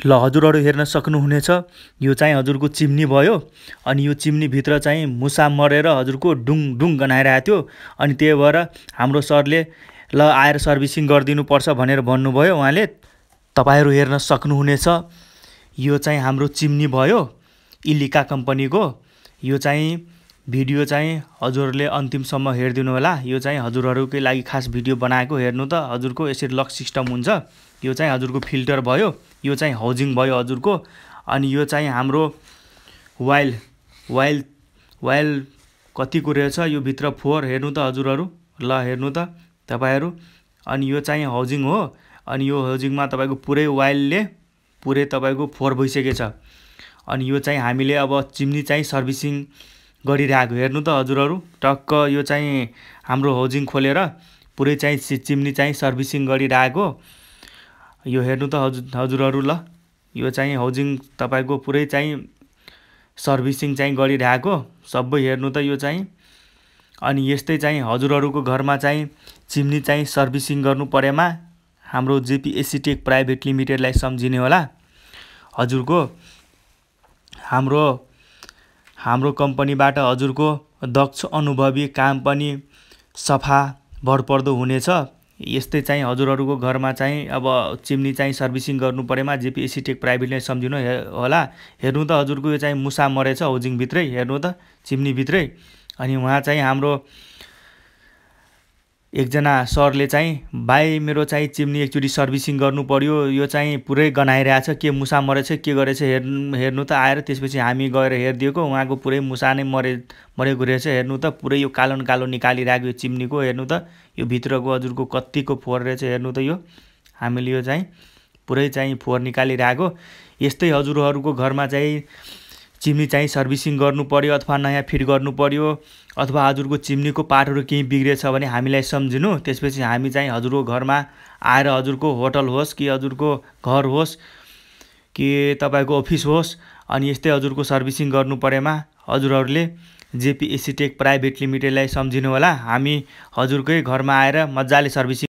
ल हजुरहरू हेर्न सक्नुहुनेछ, यो चाहिँ हजुरको चिम्नी भयो। अनि यो चिम्नीभित्र चाहिँ मुसा मरेर हजुरको डुङ डुङ गनाइरहेको थियो। अनि त्यही भएर हाम्रो सरले ल आएर सर्भिसिङ गरिदिनुपर्छ भनेर भन्नुभयो उहाँले। तपाईँहरू हेर्न सक्नुहुनेछ, यो चाहिँ हाम्रो चिम्नी भयो इलिका कम्पनीको। यो चाहिँ भिडियो चाहिँ हजुरहरूले अन्तिमसम्म हेरिदिनु होला। यो चाहिँ हजुरहरूकै लागि खास भिडियो बनाएको। हेर्नु त हजुरको यसरी लक सिस्टम हुन्छ। यो चाहिँ हजुरको फिल्टर भयो, यो चाहिँ हाउजिङ भयो हजुरको। अनि यो चाहिँ हाम्रो वाइल कतिको रहेछ यो भित्र फोहोर हेर्नु त हजुरहरू। ल हेर्नु त तपाईँहरू। अनि यो चाहिँ हाउजिङ हो। अनि यो हाउजिङमा तपाईँको पुरै वाइलले पुरै तपाईँको फोहोर भइसकेको छ। अनि यो चाहिँ हामीले अब चिम्नी चाहिँ सर्भिसिङ गरिरहेको। हेर्नु त हजुरहरू, टक्क यो चाहिँ हाम्रो हाउजिङ खोलेर पुरै चाहिँ चिम्नी चाहिँ सर्भिसिङ गरिरहेको। यो हेर्नु त हजुरहरू। ल यो चाहिँ हाउजिङ तपाईँको पुरै चाहिँ सर्भिसिङ चाहिँ गरिरहेको सबै। हेर्नु त यो चाहिँ। अनि यस्तै चाहिँ हजुरहरूको घरमा चाहिँ चिम्नी चाहिँ सर्भिसिङ गर्नु परेमा हाम्रो जेपी एसीटेक प्राइभेट लिमिटेडलाई सम्झिने होला हजुरको। हाम्रो कम्पनीबाट हजुरको दक्ष अनुभवी काम पनि सफा भरपर्दो हुनेछ। यस्तै चाहिँ हजुरहरूको घरमा चाहिँ अब चिम्नी चाहिँ सर्भिसिङ गर्नु परेमा जेपी एसीटेक प्राइभेटलाई सम्झिनु होला। हेर्नु त हजुरको यो चाहिँ मुसा मरेछ हाउजिङभित्रै। हेर्नु त चिम्नीभित्रै। अनि उहाँ चाहिँ हाम्रो एकजना सरले चाहिँ भाइ मेरो चाहिँ चिम्नी एकचोटि सर्भिसिङ गर्नु पर्यो, यो चाहिँ पुरै गनाइरहेछ, के मुसा मरेछ के गरेछ हेर्नु त आएर। त्यसपछि हामी गएर हेरिदिएको, उहाँको पुरै मुसा नै मरेको रहेछ। हेर्नु त पुरै यो कालो न कालो निकालिरहेको यो चिम्नीको। हेर्नु त यो भित्रको हजुरको कतिको फोहोर रहेछ। हेर्नु त यो हामीले यो चाहिँ पुरै चाहिँ फोहोर निकालिरहेको। यस्तै हजुरहरूको घरमा चाहिँ चिम्नी चाहिँ सर्भिसिङ गर्नु पर्यो अथवा नयाँ फिट गर्नु पर्यो अथवा हजुरको चिम्नीको पार्टहरू केही बिग्रेछ भने हामीलाई सम्झिनु। त्यसपछि हामी चाहिँ हजुरको घरमा आएर हजुरको होटल होस् कि हजुरको घर होस् कि तपाईँको अफिस होस्, अनि यस्तै हजुरको सर्भिसिङ गर्नु परेमा हजुरहरूले जेपी एसीटेक प्राइभेट लिमिटेडलाई सम्झिनु होला। हामी हजुरकै घरमा आएर मजाले सर्भिसिङ